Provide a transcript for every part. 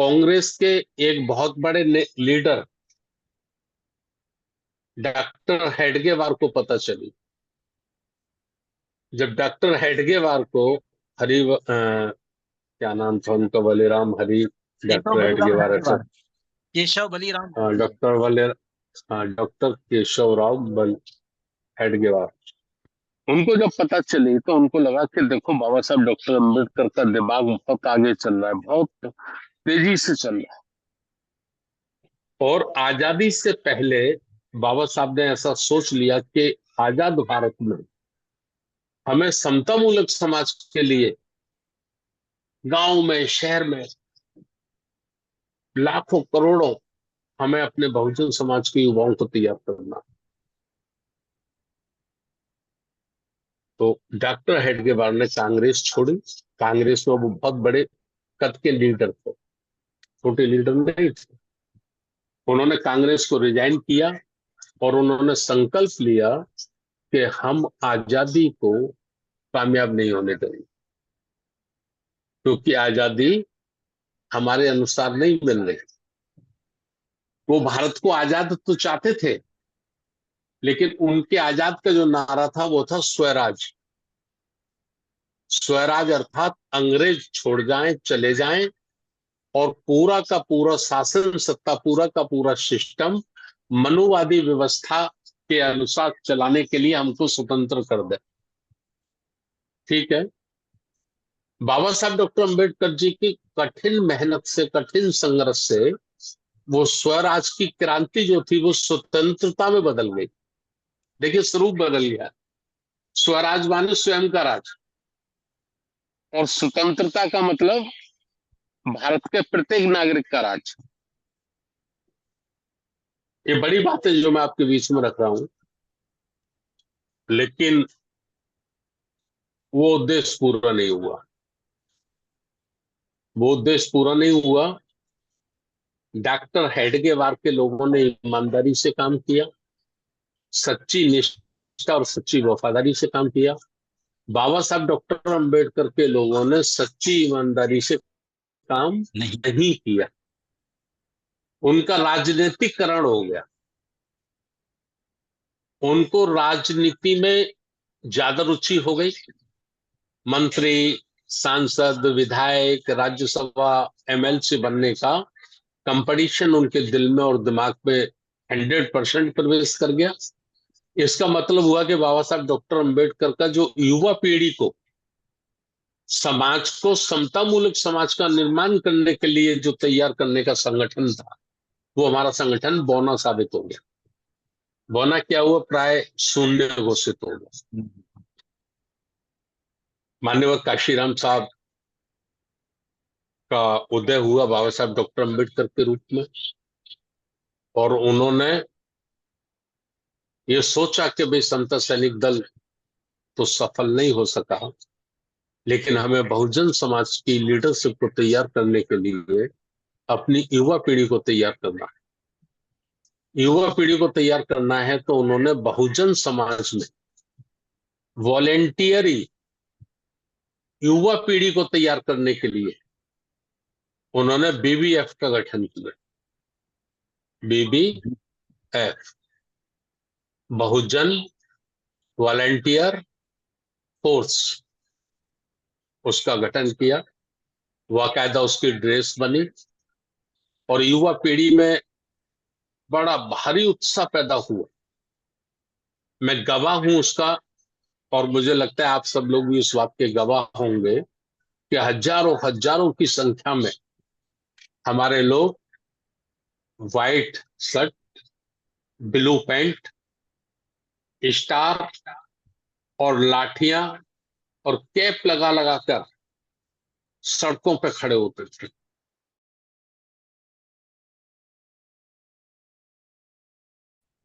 कांग्रेस के एक बहुत बड़े लीडर डॉक्टर हेडगेवार को पता चली। जब डॉक्टर हेडगेवार को क्या नाम था उनका, बलिराम हरि, केशव डॉक्टर बलिराम हेडगेवार ऐसा। हेडगेवार। केशव बलिराम हाँ, हेडगेवार। डॉक्टर बले हाँ, डॉक्टर केशव राव बल हेडगेवार। उनको जब पता चली तो उनको लगा कि देखो बाबा साहब डॉक्टर अम्बेडकर का दिमाग बहुत आगे चल रहा है, बहुत तेजी से चल रहा है। और आजादी से पहले बाबा साहब ने ऐसा सोच लिया कि आजाद भारत में हमें समतामूलक समाज के लिए गांव में, शहर में लाखों करोड़ों हमें अपने बहुजन समाज के युवाओं को तैयार करना। तो डॉक्टर हेडगेवार ने कांग्रेस छोड़ी। कांग्रेस में वो बहुत बड़े कद के लीडर थे, छोटे लीडर नहीं थे। उन्होंने कांग्रेस को रिजाइन किया और उन्होंने संकल्प लिया कि हम आजादी को कामयाब नहीं होने देंगे, क्योंकि आजादी हमारे अनुसार नहीं मिल रही। वो भारत को आजाद तो चाहते थे, लेकिन उनके आजाद का जो नारा था वो था स्वराज। स्वराज अर्थात अंग्रेज छोड़ जाएं, चले जाएं, और पूरा का पूरा शासन सत्ता, पूरा का पूरा सिस्टम मनुवादी व्यवस्था के अनुसार चलाने के लिए हमको स्वतंत्र कर दे। ठीक है। बाबा साहब डॉक्टर अंबेडकर जी की कठिन मेहनत से, कठिन संघर्ष से वो स्वराज की क्रांति जो थी वो स्वतंत्रता में बदल गई। देखिए, स्वरूप बदल गया। स्वराज माने स्वयं का राज, और स्वतंत्रता का मतलब भारत के प्रत्येक नागरिक का राज। ये बड़ी बात है जो मैं आपके बीच में रख रहा हूं, लेकिन वो उद्देश्य पूरा नहीं हुआ। वो उद्देश्य पूरा नहीं हुआ। डॉक्टर हेडगेवार के लोगों ने ईमानदारी से काम किया, सच्ची निष्ठा और सच्ची वफादारी से काम किया। बाबा साहब डॉक्टर अंबेडकर के लोगों ने सच्ची ईमानदारी से काम नहीं किया। उनका राजनीतिकरण हो गया। उनको राजनीति में ज्यादा रुचि हो गई। मंत्री, सांसद, विधायक, राज्यसभा, एमएलसी बनने का कंपटीशन उनके दिल में और दिमाग में 100% प्रवेश कर गया। इसका मतलब हुआ कि बाबा साहब डॉक्टर अंबेडकर का जो युवा पीढ़ी को, समाज को समतामूलक समाज का निर्माण करने के लिए जो तैयार करने का संगठन था, वो हमारा संगठन बौना साबित हो गया। बौना क्या हुआ? प्राय शून्य घोषित हो गया। माननीय काशीराम साहब का उदय हुआ बाबा साहब डॉक्टर अंबेडकर के रूप में, और उन्होंने ये सोचा कि भाई समता सैनिक दल तो सफल नहीं हो सका, लेकिन हमें बहुजन समाज की लीडरशिप को तैयार करने के लिए अपनी युवा पीढ़ी को तैयार करना है। युवा पीढ़ी को तैयार करना है तो उन्होंने बहुजन समाज में वॉलेंटियरी युवा पीढ़ी को तैयार करने के लिए उन्होंने बीबीएफ का गठन किया। बीबीएफ, बहुजन वॉलेंटियर फोर्स, उसका गठन किया। वाकायदा उसकी ड्रेस बनी, और युवा पीढ़ी में बड़ा भारी उत्साह पैदा हुआ। मैं गवाह हूं उसका, और मुझे लगता है आप सब लोग भी इस बात के गवाह होंगे कि हजारों हजारों की संख्या में हमारे लोग white shirt, blue pant, star और लाठियां और कैप लगा लगा कर सड़कों पर खड़े होते थे।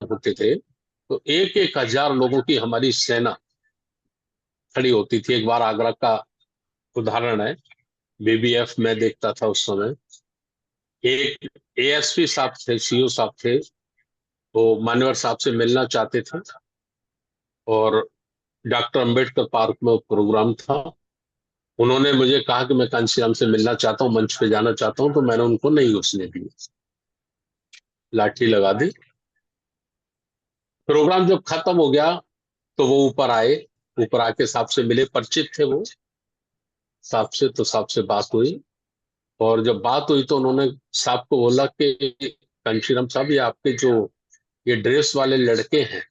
होते थे तो एक एक हजार लोगों की हमारी सेना खड़ी होती थी। एक बार आगरा का उदाहरण है, बीबीएफ में देखता था उस समय। एक एएसपी साहब थे, सीओ साहब थे, वो मान्यवर साहब से मिलना चाहते थे, और डॉक्टर अंबेडकर पार्क में प्रोग्राम था। उन्होंने मुझे कहा कि मैं कांशीराम से मिलना चाहता हूँ, मंच पे जाना चाहता हूँ, तो मैंने उनको नहीं घुसने दी, लाठी लगा दी। प्रोग्राम जब खत्म हो गया तो वो ऊपर आए, ऊपर आके साहब से मिले, परिचित थे वो साहब से, तो साहब से बात हुई। और जब बात हुई तो उन्होंने साहब को बोला कि कांशीराम साहब, ये आपके जो ये ड्रेस वाले लड़के हैं,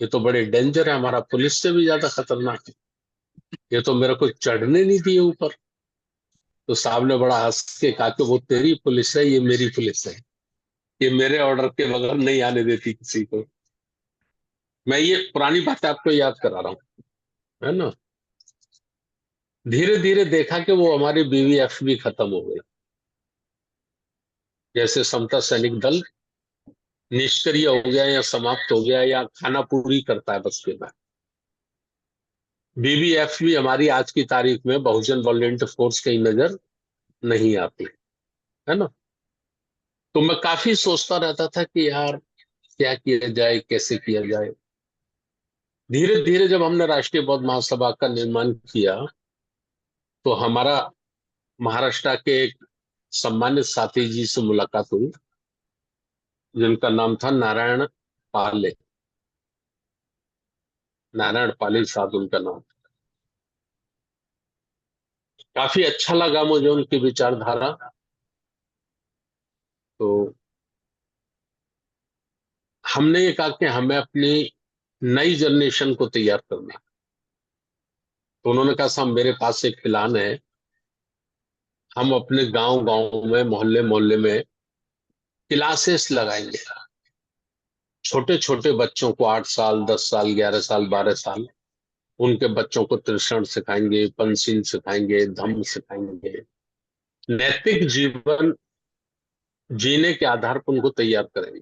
ये तो बड़े डेंजर है, हमारा पुलिस से भी ज्यादा खतरनाक है, ये तो मेरे को चढ़ने नहीं दिए ऊपर। तो साहब ने बड़ा हंस के कहा कि वो तेरी पुलिस है, ये मेरी पुलिस है, ये मेरे ऑर्डर के बगैर नहीं आने देती किसी को। मैं ये पुरानी बात आपको याद करा रहा हूँ, है ना। धीरे धीरे देखा कि वो हमारी बीवीएफ भी खत्म हो गई, जैसे समता सैनिक दल निष्क्रिय हो गया या समाप्त हो गया या खाना पूरी करता है बस के बाद, बीबीएफ भी हमारी आज की तारीख में बहुजन वॉलेंटियर फोर्स कहीं नजर नहीं आती, है ना। तो मैं काफी सोचता रहता था कि यार क्या किया जाए, कैसे किया जाए। धीरे धीरे जब हमने राष्ट्रीय बौद्ध महासभा का निर्माण किया तो हमारा महाराष्ट्र के एक सम्मानित साथी जी से मुलाकात हुई, जिनका नाम था नारायण पाले, नारायण पाले साहब उनका नाम। काफी अच्छा लगा मुझे उनकी विचारधारा। तो हमने ये कहा कि हमें अपनी नई जनरेशन को तैयार करना है। तो उन्होंने कहा साहब मेरे पास एक प्लान है, हम अपने गांव गांव में, मोहल्ले मोहल्ले में क्लासेस लगाएंगे, छोटे छोटे बच्चों को, 8 साल, 10 साल, 11 साल, 12 साल, उनके बच्चों को त्रिशरण सिखाएंगे, पंचशील सिखाएंगे, धम्म सिखाएंगे, नैतिक जीवन जीने के आधार पर उनको तैयार करेंगे।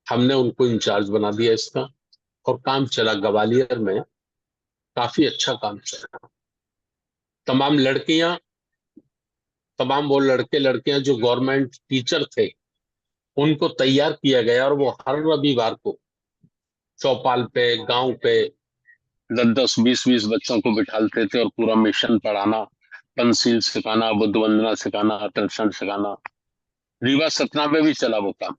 हमने उनको इंचार्ज बना दिया इसका, और काम चला ग्वालियर में, काफी अच्छा काम चला। तमाम लड़कियां, तमाम वो लड़के लड़कियां जो गवर्नमेंट टीचर थे, उनको तैयार किया गया, और वो हर रविवार को चौपाल पे, गांव पे 10 10 20 20 बच्चों को बिठाते थे और पूरा मिशन पढ़ाना, पंचशील सिखाना, बुद्ध वंदना सिखाना, त्रिशरण सिखाना। रीवा सतना में भी चला वो काम।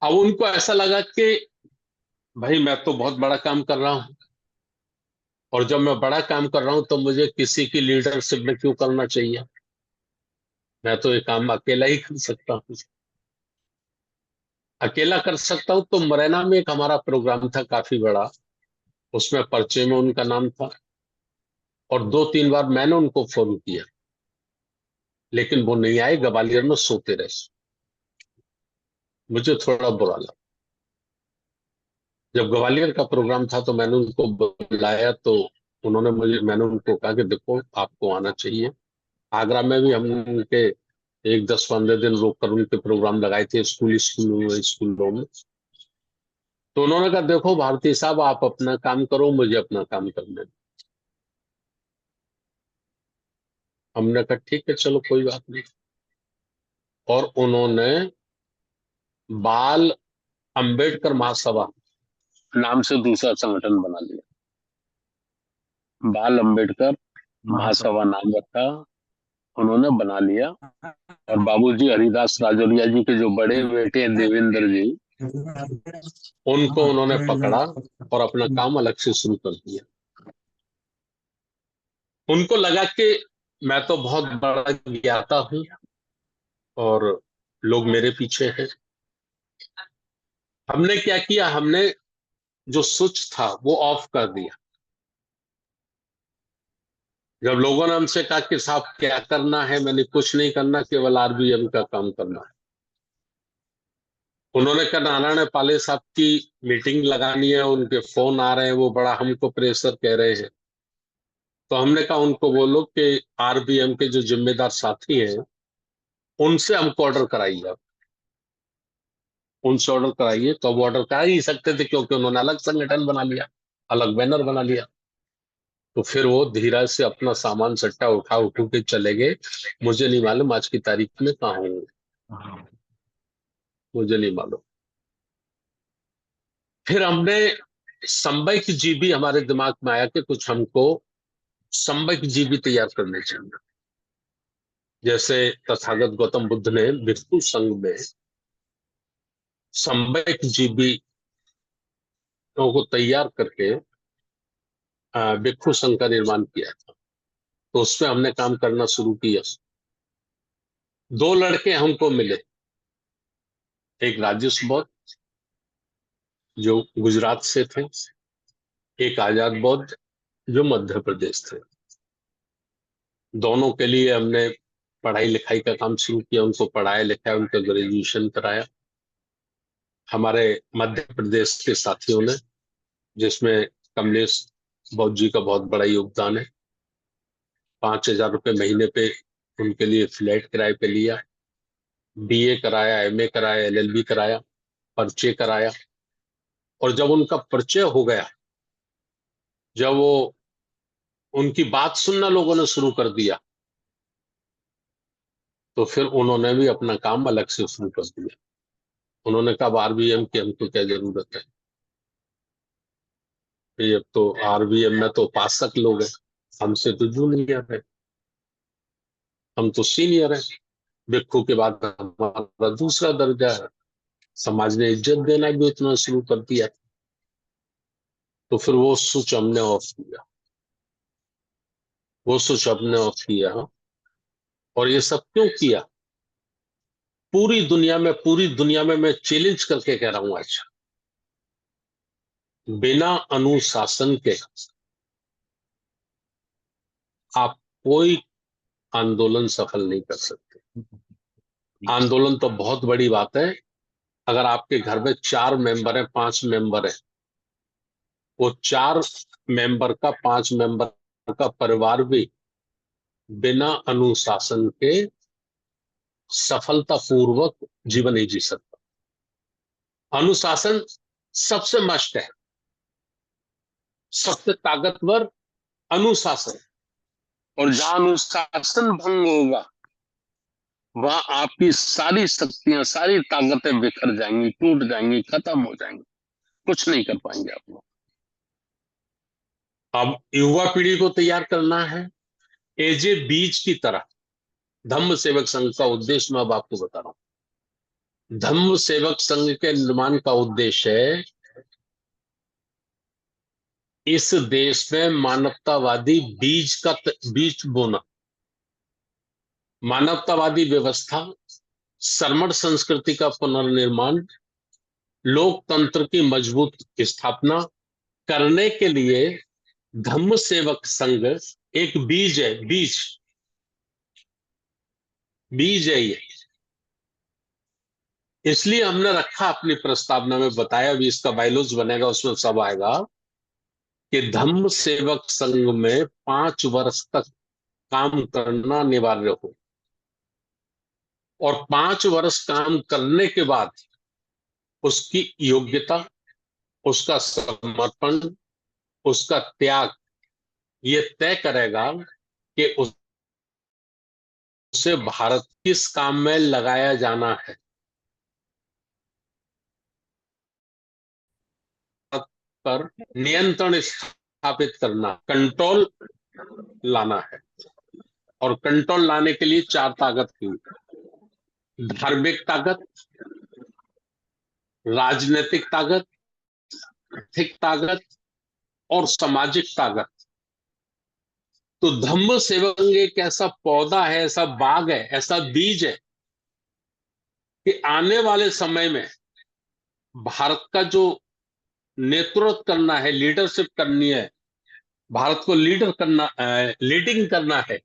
अब उनको ऐसा लगा कि भाई मैं तो बहुत बड़ा काम कर रहा हूं, और जब मैं बड़ा काम कर रहा हूं तो मुझे किसी की लीडरशिप में क्यों करना चाहिए, मैं तो ये काम अकेला ही कर सकता हूँ। अकेला कर सकता हूं, तो मुरैना में एक हमारा प्रोग्राम था काफी बड़ा, उसमें पर्चे में उनका नाम था, और 2 3 बार मैंने उनको फोन किया, लेकिन वो नहीं आए, ग्वालियर में सोते रहे। मुझे थोड़ा बुरा लगा। जब ग्वालियर का प्रोग्राम था तो मैंने उनको बुलाया, तो मैंने उनको कहा कि देखो आपको आना चाहिए। आगरा में भी हम उनके एक 10 15 दिन रोक कर उनके प्रोग्राम लगाए थे, स्कूलों में। तो उन्होंने कहा देखो भारती साहब, आप अपना काम करो, मुझे अपना काम करने दो। हमने कहा ठीक है, चलो कोई बात नहीं। और उन्होंने बाल अंबेडकर महासभा नाम से दूसरा संगठन बना लिया, बाल अंबेडकर महासभा नाम रखा, उन्होंने बना लिया। और बाबूजी हरिदास राजौरिया जी के जो बड़े बेटे हैं देवेंद्र जी, उनको उन्होंने पकड़ा और अपना काम अलग से शुरू कर दिया। उनको लगा कि मैं तो बहुत बड़ा ज्ञाता हूं और लोग मेरे पीछे हैं। हमने क्या किया, हमने जो स्विच था वो ऑफ कर दिया। जब लोगों ने हमसे कहा कि साहब क्या करना है, मैंने कुछ नहीं करना, केवल आरबीएम का काम करना है। उन्होंने कहा नारायण पाले साहब की मीटिंग लगानी है, उनके फोन आ रहे हैं, वो बड़ा हमको प्रेशर कह रहे हैं। तो हमने कहा उनको बोलो कि आरबीएम के जो जिम्मेदार साथी हैं उनसे हमको ऑर्डर कराइए आप, उनसे ऑर्डर कराइए। तो अब ऑर्डर करा ही नहीं सकते थे, क्योंकि उन्होंने अलग संगठन बना लिया, अलग बैनर बना लिया। तो फिर वो धीरे से अपना सामान सट्टा उठा उठू के चले गए। मुझे नहीं मालूम आज की तारीख में कहाँ होंगे, मुझे नहीं मालूम। फिर हमने संबैक जी भी हमारे दिमाग में आया कि कुछ हमको सम्यक जीवी तैयार करने चाहिए। जैसे तथागत गौतम बुद्ध ने भिक्षु संघ में सम्यक जीवी को तैयार करके भिक्षु संघ का निर्माण किया था। तो उसमें हमने काम करना शुरू किया। दो लड़के हमको मिले, एक राजेश बौद्ध जो गुजरात से थे, एक आजाद बौद्ध जो मध्य प्रदेश थे। दोनों के लिए हमने पढ़ाई लिखाई का काम शुरू किया, उनको पढ़ाया लिखाया, उनका ग्रेजुएशन कराया। हमारे मध्य प्रदेश के साथियों ने, जिसमें कमलेश बौद्ध जी का बहुत बड़ा योगदान है, 5,000 रुपये महीने पे उनके लिए फ्लैट किराए पे लिया, बीए कराया, एमए कराया, एलएलबी कराया, परिचय कराया। और जब उनका परिचय हो गया, जब वो उनकी बात सुनना लोगों ने शुरू कर दिया, तो फिर उन्होंने भी अपना काम अलग से शुरू कर दिया। उन्होंने कहा आरबीएम की हमको क्या जरूरत है, ये अब तो आरबीएम में तो उपासक लोग हैं, हमसे तो जूनियर है, हम तो सीनियर है। भिक्षु के बाद हमारा दूसरा दर्जा है, समाज ने इज्जत देना भी इतना शुरू कर दिया। तो फिर वो स्विच हमने ऑफ किया, वो स्विच हमने ऑफ किया। और ये सब क्यों किया? पूरी दुनिया में मैं चैलेंज करके कह रहा हूं आज, बिना अनुशासन के आप कोई आंदोलन सफल नहीं कर सकते। आंदोलन तो बहुत बड़ी बात है, अगर आपके घर में 4 मेंबर है, 5 मेंबर है, वो 4 मेंबर का, 5 मेंबर का परिवार भी बिना अनुशासन के सफलतापूर्वक जीवन नहीं जी सकता। अनुशासन सबसे मस्ट है, सबसे ताकतवर अनुशासन। और जहां अनुशासन भंग होगा, वहां आपकी सारी शक्तियां, सारी ताकतें बिखर जाएंगी, टूट जाएंगी, खत्म हो जाएंगी, कुछ नहीं कर पाएंगे आप लोग। अब युवा पीढ़ी को तैयार करना है एज ए बीज की तरह। धम्म सेवक संघ का उद्देश्य मैं अब आपको बता रहा हूं। धम्म सेवक संघ के निर्माण का उद्देश्य है इस देश में मानवतावादी बीज बोना, मानवतावादी व्यवस्था, श्रमण संस्कृति का पुनर्निर्माण, लोकतंत्र की मजबूत स्थापना करने के लिए धम्म सेवक संघ एक बीज है। बीज है ये। इसलिए हमने रखा, अपनी प्रस्तावना में बताया, भी इसका बायलॉज बनेगा, उसमें सब आएगा कि धम्म सेवक संघ में 5 वर्ष तक काम करना अनिवार्य हो, और 5 वर्ष काम करने के बाद उसकी योग्यता, उसका समर्पण, उसका त्याग ये तय करेगा कि उसे भारत किस काम में लगाया जाना है। पर नियंत्रण स्थापित करना, कंट्रोल लाना है। और कंट्रोल लाने के लिए 4 ताकत की: धार्मिक ताकत, राजनीतिक ताकत, आर्थिक ताकत और सामाजिक ताकत। तो धम्म सेवक एक ऐसा पौधा है, ऐसा बाग है, ऐसा बीज है कि आने वाले समय में भारत का जो नेतृत्व करना है, लीडरशिप करनी है, भारत को लीडिंग करना है,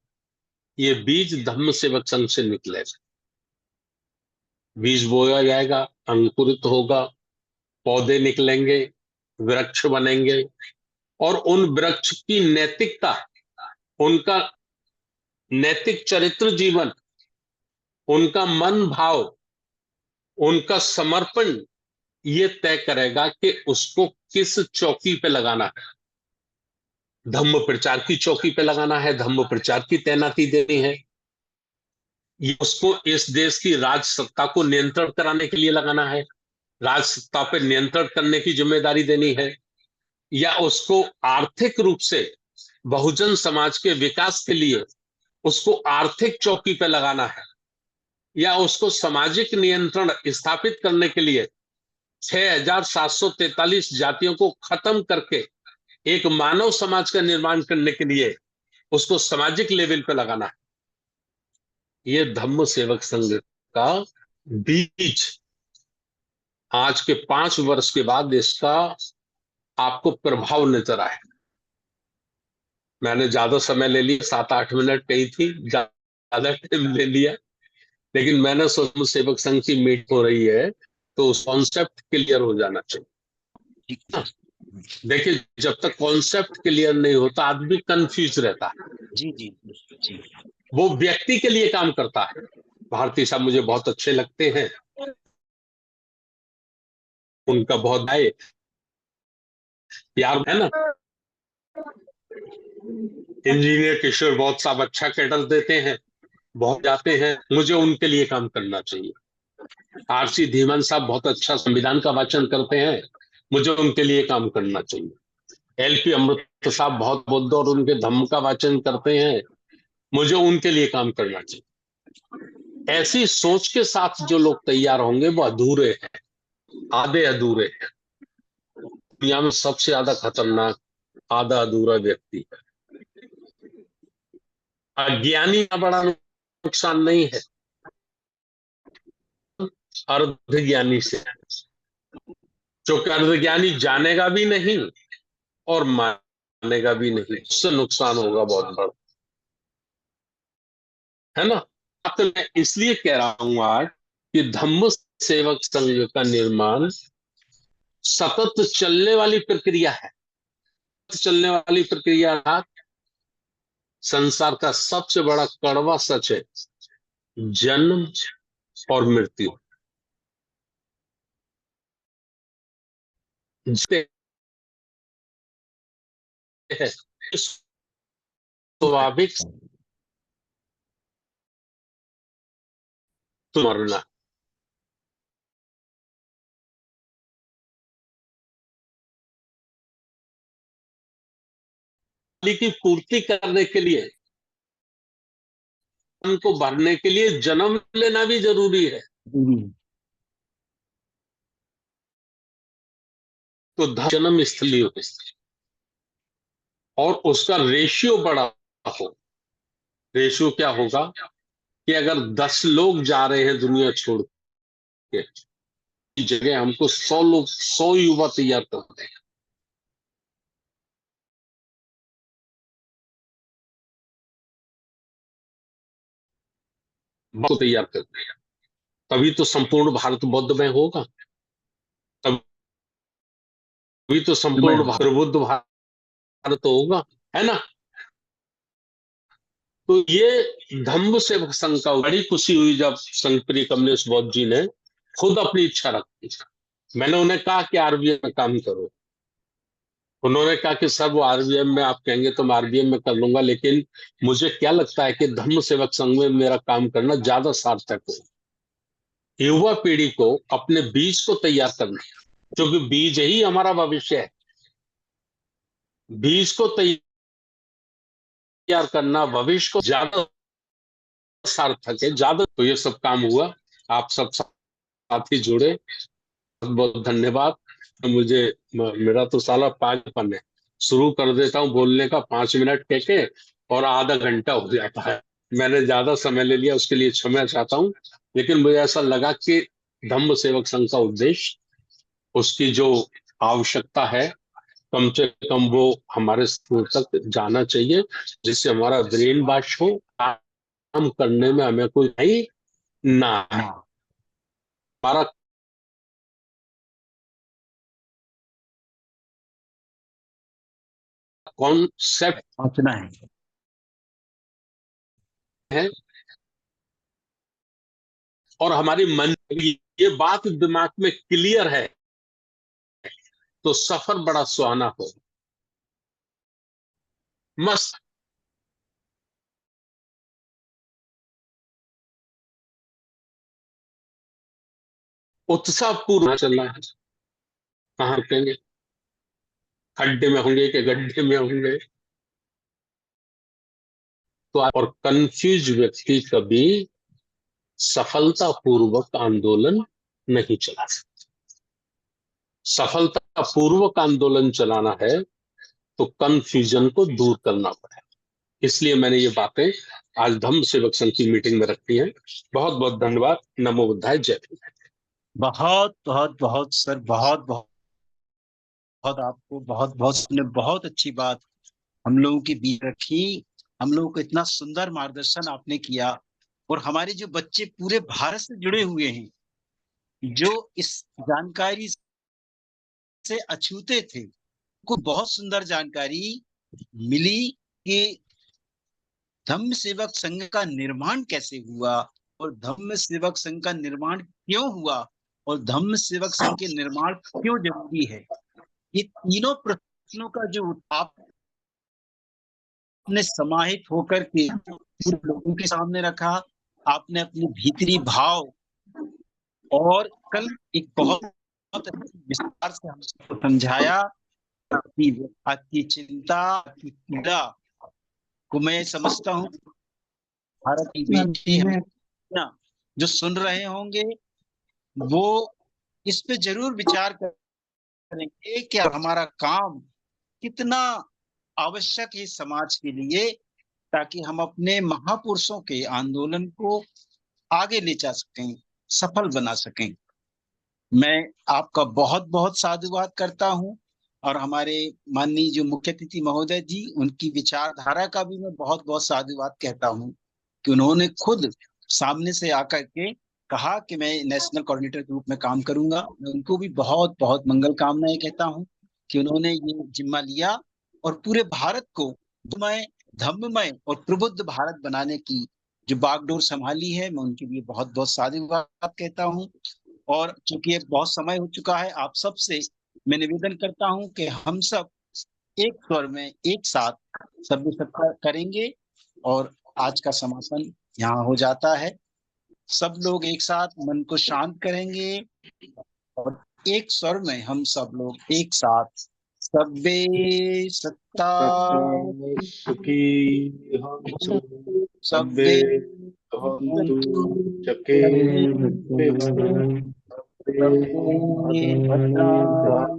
ये बीज धम्म सेवक संघ से निकलेगा। बीज बोया जाएगा, अंकुरित होगा, पौधे निकलेंगे, वृक्ष बनेंगे, और उन वृक्ष की नैतिकता, उनका नैतिक चरित्र जीवन, उनका मन भाव, उनका समर्पण ये तय करेगा कि उसको किस चौकी पे लगाना है। धम्म प्रचार की चौकी पे लगाना है, धम्म प्रचार की तैनाती देनी है, ये उसको इस देश की राज सत्ता को नियंत्रण कराने के लिए लगाना है, राज सत्ता पे नियंत्रण करने की जिम्मेदारी देनी है, या उसको आर्थिक रूप से बहुजन समाज के विकास के लिए उसको आर्थिक चौकी पे लगाना है, या उसको सामाजिक नियंत्रण स्थापित करने के लिए 6,743 जातियों को खत्म करके एक मानव समाज का निर्माण करने के लिए उसको सामाजिक लेवल पे लगाना है, ये धम्म सेवक संघ का बीज आज के 5 वर्ष के बाद इसका आपको प्रभाव नजर आए। मैंने ज्यादा समय ले लिया, 7-8 मिनट कही थी, ज्यादा टाइम ले लिया, लेकिन मैंने स्वयं सेवक संघ की मीट हो रही है तो उस कॉन्सेप्ट क्लियर हो जाना चाहिए ना। देखिए, जब तक कॉन्सेप्ट क्लियर नहीं होता आदमी कंफ्यूज रहता है। जी जी जी। वो व्यक्ति के लिए काम करता है। भारती साहब मुझे बहुत अच्छे लगते हैं, उनका बहुत आए यार, है ना। इंजीनियर किशोर बहुत साहब अच्छा कैडर देते हैं, बहुत जाते हैं, मुझे उनके लिए काम करना चाहिए। आरसी धीमान साहब बहुत अच्छा संविधान का वाचन करते हैं, मुझे उनके लिए काम करना चाहिए। एलपी अमृत साहब बहुत बुद्ध और उनके धम्म का वाचन करते हैं, मुझे उनके लिए काम करना चाहिए। ऐसी सोच के साथ जो लोग तैयार होंगे वो अधूरे हैं, आधे अधूरे हैं। दुनिया में सबसे ज्यादा खतरनाक आधा अधूरा व्यक्ति है। अज्ञानी का बड़ा नुकसान नहीं है, अर्धज्ञानी से, जो अर्धज्ञानी जानेगा भी नहीं और मानेगा भी नहीं, उससे नुकसान होगा बहुत बड़ा, है ना। तो मैं इसलिए कह रहा हूं आज कि धम्म सेवक संघ का निर्माण सतत चलने वाली प्रक्रिया है। चलने वाली प्रक्रिया था। संसार का सबसे बड़ा कड़वा सच है जन्म और मृत्यु। जीते हैं स्वाभाविक तो मरना। की पूर्ति करने के लिए, उनको भरने के लिए जन्म लेना भी जरूरी है। तो जन्म स्थली हो और उसका रेशियो बड़ा हो। रेशियो क्या होगा कि अगर 10 लोग जा रहे हैं दुनिया छोड़ के, जगह हमको 100 लोग, 100 युवा तैयार करते हैं, को तैयार करते हैं, तभी तो संपूर्ण भारत बौद्ध में होगा, तभी तो संपूर्ण भारत बुद्ध भारत होगा, है ना। तो ये धम्म सेवक संघ का बड़ी खुशी हुई जब संघ प्रिय कमलेश बौद्ध जी ने खुद अपनी इच्छा रखी। मैंने उन्हें कहा कि आरबीएम में काम करो। उन्होंने कहा कि सर वो आरबीएम में आप कहेंगे तो मैं आरबीएम में कर लूंगा, लेकिन मुझे क्या लगता है कि धम्म सेवक संघ में मेरा काम करना ज्यादा सार्थक हो। युवा पीढ़ी को अपने बीज को तैयार करना, क्योंकि बीज ही हमारा भविष्य है। बीज को तैयार करना भविष्य को ज्यादा सार्थक है, ज्यादा। तो ये सब काम हुआ, आप सब साथी जुड़े, बहुत बहुत धन्यवाद। मुझे मेरा तो साला 5 पन है, शुरू कर देता हूँ बोलने का 5 मिनट कह के और आधा घंटा हो जाता है। मैंने ज्यादा समय ले लिया, उसके लिए क्षमा चाहता हूँ, लेकिन मुझे ऐसा लगा कि धम्म सेवक संघ का उद्देश्य, उसकी जो आवश्यकता है, कम से कम वो हमारे स्कूल तक जाना चाहिए, जिससे हमारा ब्रेन वॉश हो, काम करने में हमें कोई नहीं ना है। हमारा कॉन्सेप्ट पहुंचना है। है और हमारी मन ये बात दिमाग में क्लियर है तो सफर बड़ा सुहाना हो, मस्त, उत्साहपूर्ण चलना है। कहाँ रुकेंगे, खड्डे में होंगे कि गड्ढे में होंगे, तो और कंफ्यूज व्यक्ति कभी सफलतापूर्वक आंदोलन नहीं चला सकता। सफलतापूर्वक आंदोलन चलाना है तो कंफ्यूजन को दूर करना पड़ेगा। इसलिए मैंने ये बातें आज धम्म सेवक संघ की मीटिंग में रखी हैं। बहुत बहुत धन्यवाद। नमो बुद्धाय, जय भीम। बहुत बहुत बहुत सर, बहुत बहुत बहुत आपको बहुत बहुत ने बहुत अच्छी बात हम लोगों के बीच रखी। हम लोगों को इतना सुंदर मार्गदर्शन आपने किया। और हमारे जो बच्चे पूरे भारत से जुड़े हुए हैं, जो इस जानकारी से अछूते थे, को बहुत सुंदर जानकारी मिली कि धम्म सेवक संघ का निर्माण कैसे हुआ, और धम्म सेवक संघ का निर्माण क्यों हुआ, और धम्म सेवक संघ के निर्माण क्यों जरूरी है। ये तीनों प्रश्नों का जो आपने समाहित होकर के पूरे लोगों के सामने रखा। आपने अपने भीतरी भाव और कल एक बहुत बहुत विस्तार से हमको समझाया। आपकी चिंता, आपकी पीड़ा को मैं समझता हूँ भारत की बेटी हम ना जो सुन रहे होंगे, वो इस पे जरूर विचार करेंगे कि हमारा काम कितना आवश्यक है समाज के लिए, ताकि हम अपने महापुरुषों के आंदोलन को आगे ले जा सकें, सफल बना सकें। मैं आपका बहुत बहुत साधुवाद करता हूं, और हमारे माननीय जो मुख्य अतिथि महोदय जी, उनकी विचारधारा का भी मैं बहुत बहुत साधुवाद कहता हूं कि उन्होंने खुद सामने से आकर के कहा कि मैं नेशनल कोऑर्डिनेटर के रूप में काम करूंगा। मैं उनको भी बहुत बहुत मंगल कामनाएं कहता हूं कि उन्होंने ये जिम्मा लिया और पूरे भारत को धम्ममय और प्रबुद्ध भारत बनाने की जो बागडोर संभाली है। मैं उनके लिए बहुत बहुत साधुवाद कहता हूँ। और चूंकि अब बहुत समय हो चुका है, आप सब से मैं निवेदन करता हूं कि हम सब एक स्वर में एक साथ सभ्य सत्कार करेंगे, और आज का समापन यहाँ हो जाता है। सब लोग एक साथ मन को शांत करेंगे और एक स्वर में हम सब लोग एक साथ सब्बे सत्ता सुखी हन्तु सब्बे हन्तु सन्तु चके सब्बे भद्राणि पश्यन्तु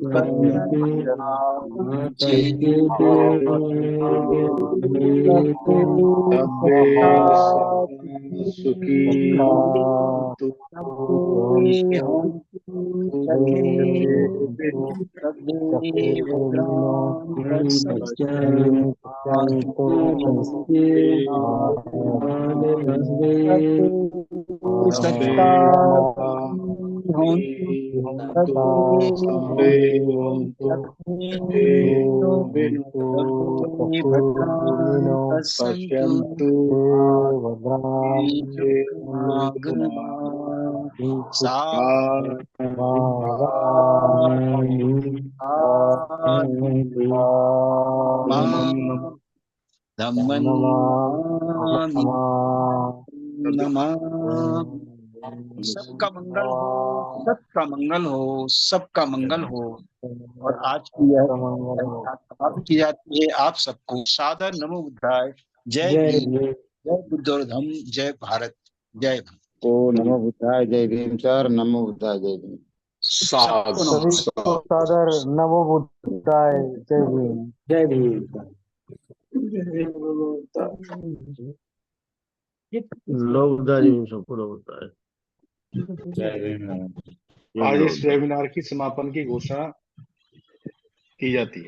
सब्बे सुखी हन्तु सबका मंगल हो, सबका मंगल हो, सबका मंगल हो। और आज की यह समाप्त की जाती है। आप सबको सादर नमो बुद्धाय। जय भीम, जय बुद्ध और धम्म, जय भारत, जय भारत। ओ नमो बुद्धाय, जय भीम सर। नमो बुद्धाय, जय भीम। साधु सबको साधु। सादर नमो बुद्धाय, जय भीम, जय भीम। लोग दारी सबको होता है। आज इस वेबिनार की समापन की घोषणा की जाती है।